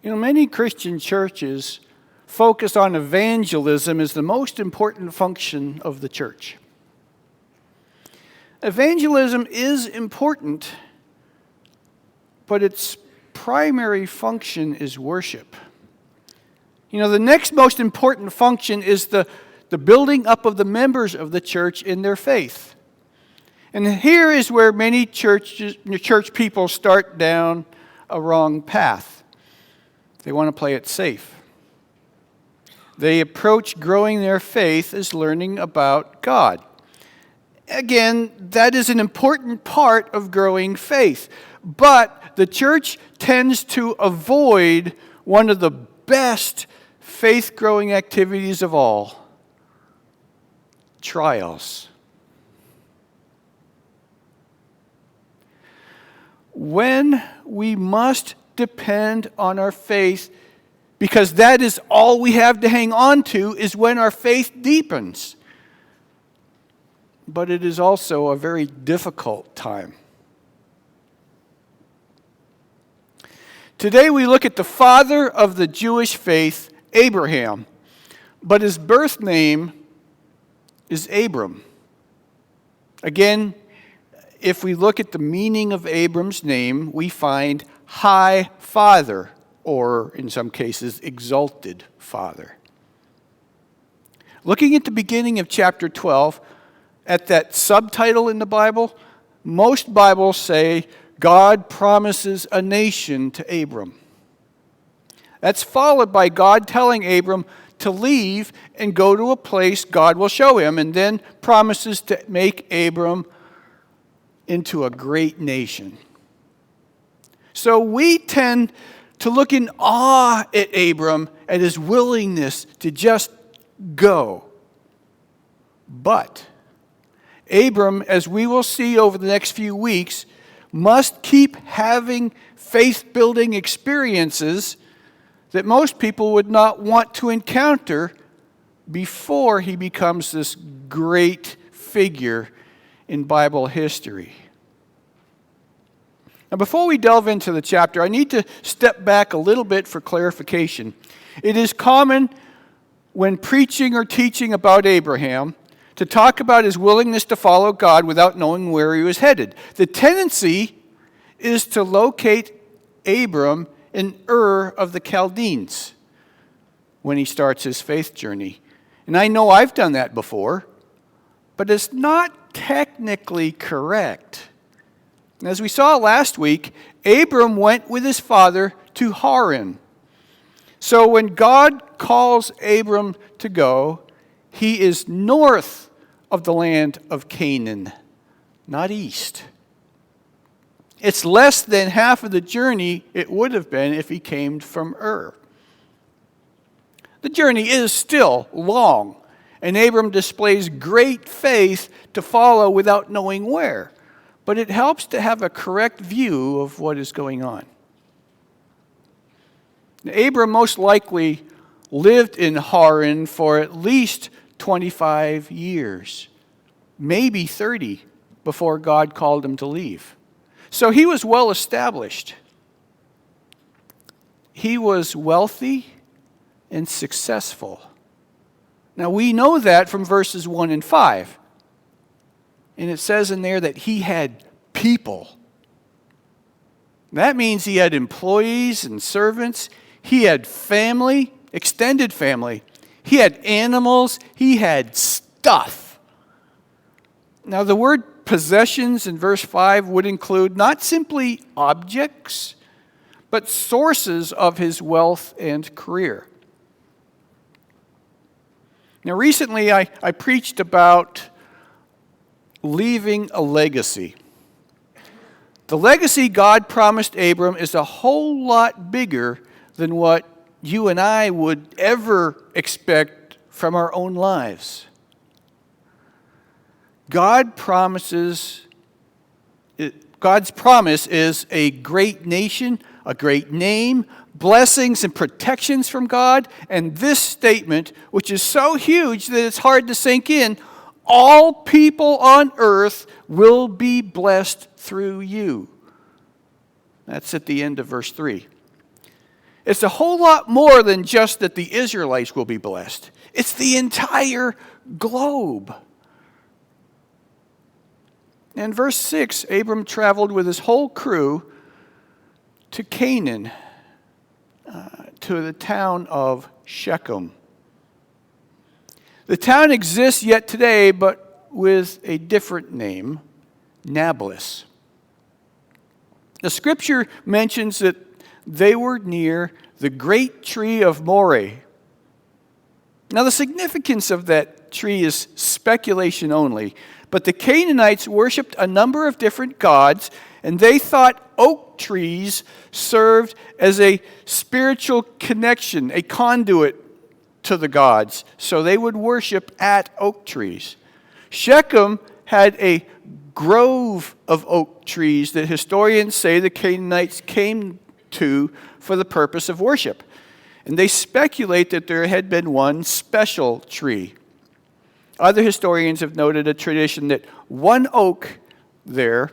Many Christian churches focus on evangelism as the most important function of the church. Evangelism is important, but its primary function is worship. The next most important function is the building up of the members of the church in their faith. And here is where many church people start down a wrong path. They want to play it safe. They approach growing their faith as learning about God. Again, that is an important part of growing faith. But the church tends to avoid one of the best faith-growing activities of all: trials. When we must depend on our faith, because that is all we have to hang on to, is when our faith deepens. But it is also a very difficult time. Today we look at the father of the Jewish faith, Abraham, but his birth name is Abram. Again, if we look at the meaning of Abram's name, we find high father, or in some cases, exalted father. Looking at the beginning of chapter 12, at that subtitle in the Bible, most Bibles say, God promises a nation to Abram. That's followed by God telling Abram to leave and go to a place God will show him, and then promises to make Abram into a great nation. So we tend to look in awe at Abram and his willingness to just go. But Abram, as we will see over the next few weeks, must keep having faith-building experiences that most people would not want to encounter before he becomes this great figure in Bible history. Now, before we delve into the chapter, I need to step back a little bit for clarification. It is common when preaching or teaching about Abraham to talk about his willingness to follow God without knowing where he was headed. The tendency is to locate Abram in Ur of the Chaldeans when he starts his faith journey. And I know I've done that before, but it's not technically correct. As we saw last week, Abram went with his father to Haran. So when God calls Abram to go, he is north of the land of Canaan, not east. It's less than half of the journey it would have been if he came from Ur. The journey is still long, and Abram displays great faith to follow without knowing where. But it helps to have a correct view of what is going on. Now, Abram most likely lived in Haran for at least 25 years, maybe 30, before God called him to leave. So he was well established. He was wealthy and successful. Now we know that from verses 1 and 5. And it says in there that he had people. That means he had employees and servants. He had family, extended family. He had animals. He had stuff. Now the word possessions in verse 5 would include not simply objects, but sources of his wealth and career. Now recently I preached about leaving a legacy. The legacy God promised Abram is a whole lot bigger than what you and I would ever expect from our own lives. God's promise is a great nation, a great name, blessings and protections from God, and this statement, which is so huge that it's hard to sink in: all people on earth will be blessed through you. That's at the end of verse 3. It's a whole lot more than just that the Israelites will be blessed. It's the entire globe. In verse 6, Abram traveled with his whole crew to Canaan, to the town of Shechem. The town exists yet today, but with a different name, Nablus. The scripture mentions that they were near the great tree of Moreh. Now, the significance of that tree is speculation only, but the Canaanites worshipped a number of different gods, and they thought oak trees served as a spiritual connection, a conduit to the gods. So they would worship at oak trees. Shechem had a grove of oak trees that historians say the Canaanites came to for the purpose of worship. And they speculate that there had been one special tree. Other historians have noted a tradition that one oak there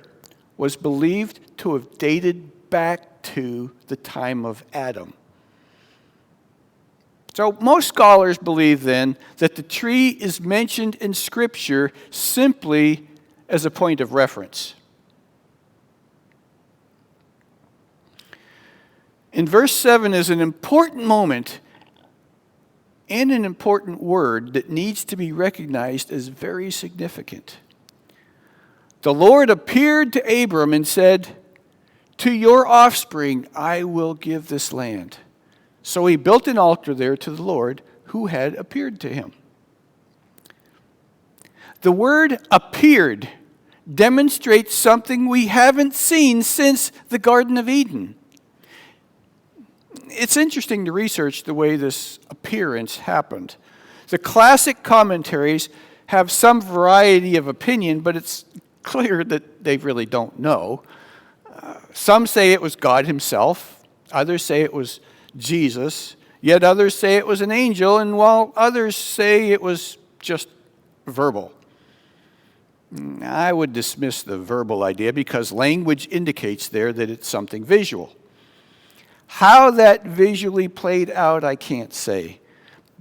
was believed to have dated back to the time of Adam. So most scholars believe then that the tree is mentioned in Scripture simply as a point of reference. In verse 7 is an important moment and an important word that needs to be recognized as very significant. The Lord appeared to Abram and said, "To your offspring I will give this land." So he built an altar there to the Lord who had appeared to him. The word appeared demonstrates something we haven't seen since the Garden of Eden. It's interesting to research the way this appearance happened. The classic commentaries have some variety of opinion, but it's clear that they really don't know. Some say it was God himself. Others say it was Jesus. Yet others say it was an angel, and while others say it was just verbal. I would dismiss the verbal idea because language indicates there that it's something visual. How that visually played out, I can't say.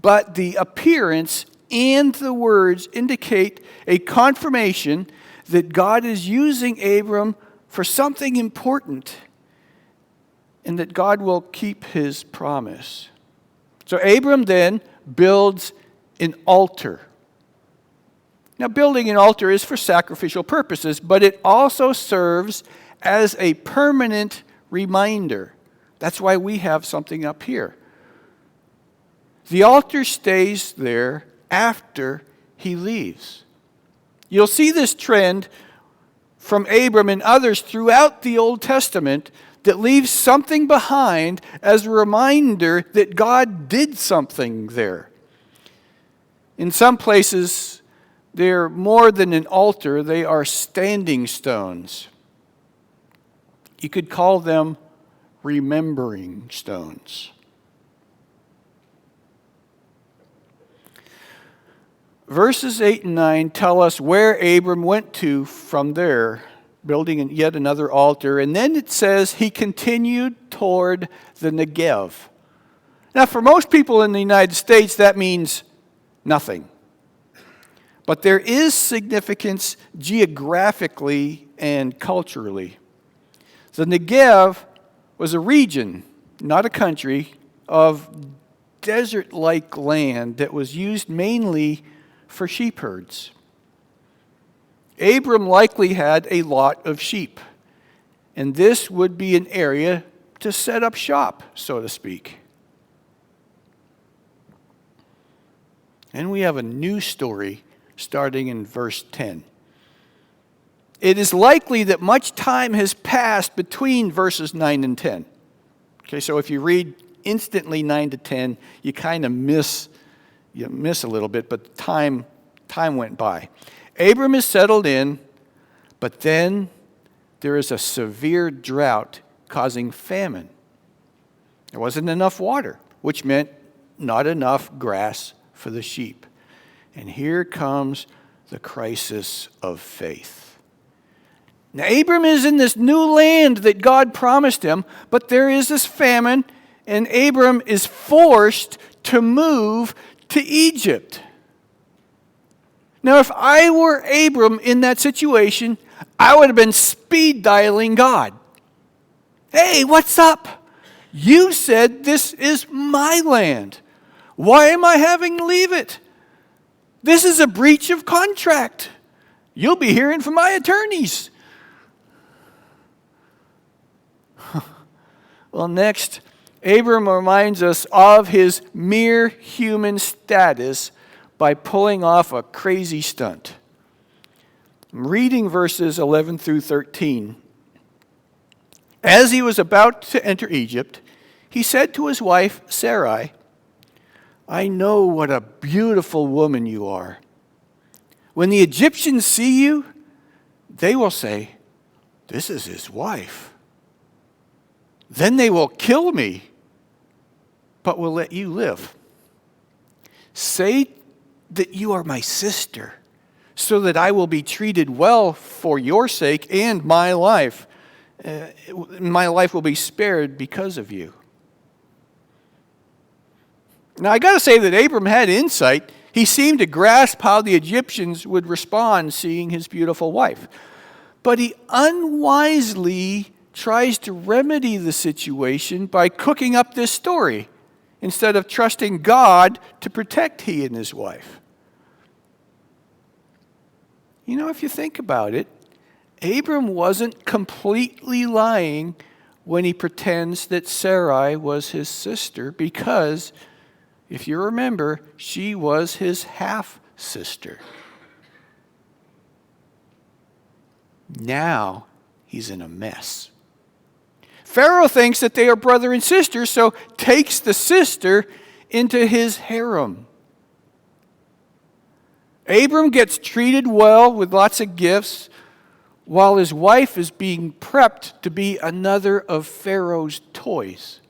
But the appearance and the words indicate a confirmation that God is using Abram for something important and that God will keep his promise. So Abram then builds an altar. Now, building an altar is for sacrificial purposes, but it also serves as a permanent reminder. That's why we have something up here. The altar stays there after he leaves. You'll see this trend from Abram and others throughout the Old Testament that leaves something behind as a reminder that God did something there. In some places, they're more than an altar, they are standing stones. You could call them remembering stones. Verses 8 and 9 tell us where Abram went to from there, building yet another altar. And then it says he continued toward the Negev. Now, for most people in the United States, that means nothing. But there is significance geographically and culturally. The Negev was a region, not a country, of desert-like land that was used mainly for sheep herds. Abram likely had a lot of sheep, and this would be an area to set up shop, so to speak. And we have a new story starting in verse 10. It is likely that much time has passed between verses 9 and 10. Okay, so if you read instantly 9 to 10, you kind of miss a little bit, but time went by. Abram is settled in, but then there is a severe drought causing famine. There wasn't enough water, which meant not enough grass for the sheep. And here comes the crisis of faith. Now, Abram is in this new land that God promised him, but there is this famine, and Abram is forced to move to Egypt. Now, if I were Abram in that situation, I would have been speed dialing God. Hey, what's up? You said this is my land. Why am I having to leave it? This is a breach of contract. You'll be hearing from my attorneys. Well, next, Abram reminds us of his mere human status by pulling off a crazy stunt. I'm reading verses 11 through 13. As he was about to enter Egypt, he said to his wife Sarai, I know what a beautiful woman you are. When the Egyptians see you, they will say, this is his wife. Then they will kill me, but will let you live. Say that you are my sister, so that I will be treated well for your sake and my life. My life will be spared because of you. Now, I got to say that Abram had insight. He seemed to grasp how the Egyptians would respond seeing his beautiful wife. But he unwisely tries to remedy the situation by cooking up this story instead of trusting God to protect he and his wife. You know, if you think about it, Abram wasn't completely lying when he pretends that Sarai was his sister because, if you remember, she was his half-sister. Now he's in a mess. Pharaoh thinks that they are brother and sister, so takes the sister into his harem. Abram gets treated well with lots of gifts, while his wife is being prepped to be another of Pharaoh's toys.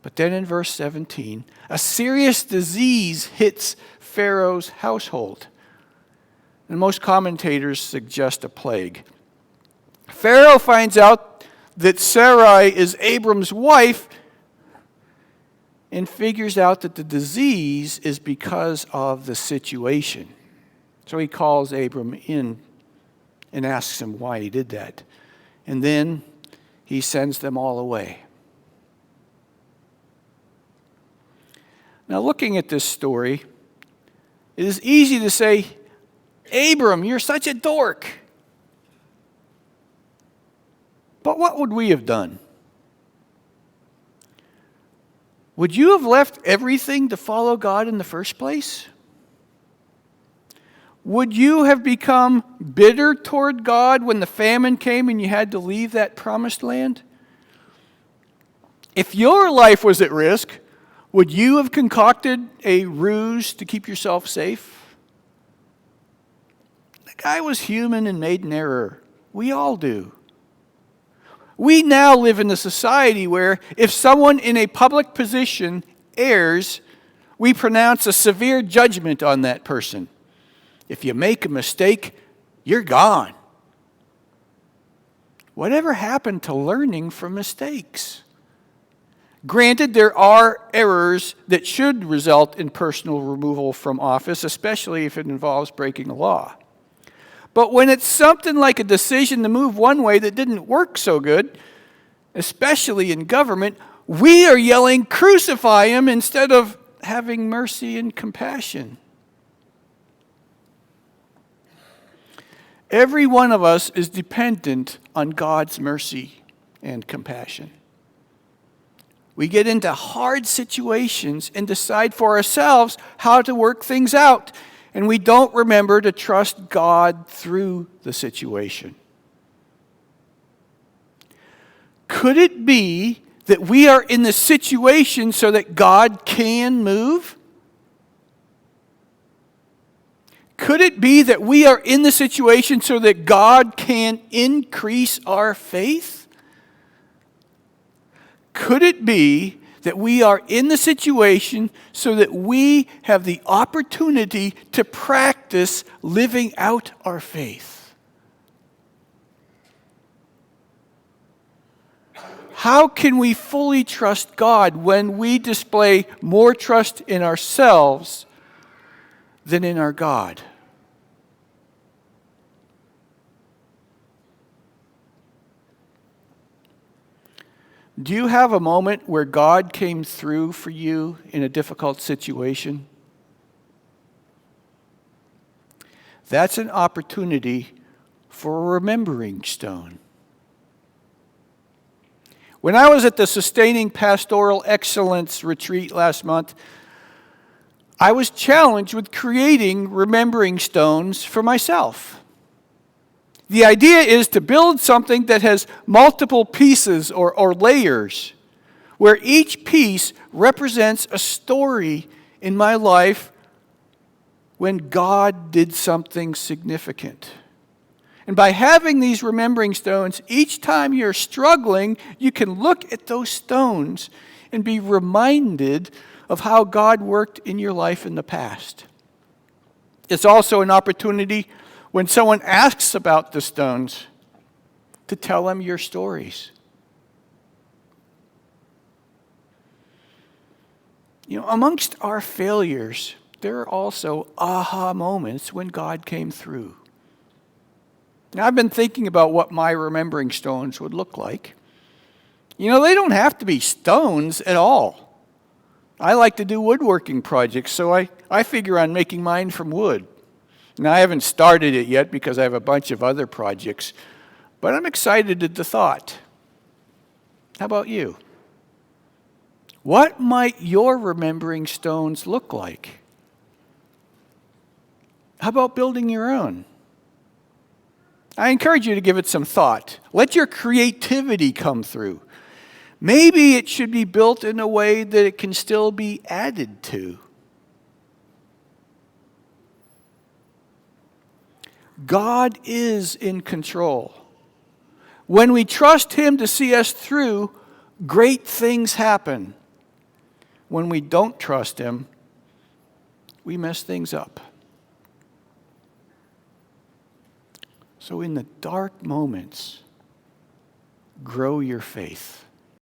But then in verse 17, a serious disease hits Pharaoh's household. And most commentators suggest a plague. Pharaoh finds out that Sarai is Abram's wife and figures out that the disease is because of the situation. So he calls Abram in and asks him why he did that. And then he sends them all away. Now, looking at this story, it is easy to say, Abram, you're such a dork. But what would we have done? Would you have left everything to follow God in the first place? Would you have become bitter toward God when the famine came and you had to leave that promised land? If your life was at risk, would you have concocted a ruse to keep yourself safe? The guy was human and made an error. We all do. We now live in a society where if someone in a public position errs, we pronounce a severe judgment on that person. If you make a mistake, you're gone. Whatever happened to learning from mistakes? Granted, there are errors that should result in personal removal from office, especially if it involves breaking the law. But when it's something like a decision to move one way that didn't work so good, especially in government, we are yelling, crucify him, instead of having mercy and compassion. Every one of us is dependent on God's mercy and compassion. We get into hard situations and decide for ourselves how to work things out, and we don't remember to trust God through the situation. Could it be that we are in the situation so that God can move? Could it be that we are in the situation so that God can increase our faith? Could it be that we are in the situation so that we have the opportunity to practice living out our faith? How can we fully trust God when we display more trust in ourselves than in our God? Do you have a moment where God came through for you in a difficult situation? That's an opportunity for a remembering stone. When I was at the Sustaining Pastoral Excellence retreat last month, I was challenged with creating remembering stones for myself. The idea is to build something that has multiple pieces or layers, where each piece represents a story in my life when God did something significant. And by having these remembering stones, each time you're struggling, you can look at those stones and be reminded of how God worked in your life in the past. It's also an opportunity when someone asks about the stones to tell them your stories. Amongst our failures, there are also aha moments when God came through. Now, I've been thinking about what my remembering stones would look like. They don't have to be stones at all. I like to do woodworking projects, so I figure on making mine from wood. Now, I haven't started it yet because I have a bunch of other projects, but I'm excited at the thought. How about you? What might your remembering stones look like? How about building your own? I encourage you to give it some thought. Let your creativity come through. Maybe it should be built in a way that it can still be added to. God is in control. When we trust Him to see us through, great things happen. When we don't trust Him, we mess things up. So in the dark moments, grow your faith.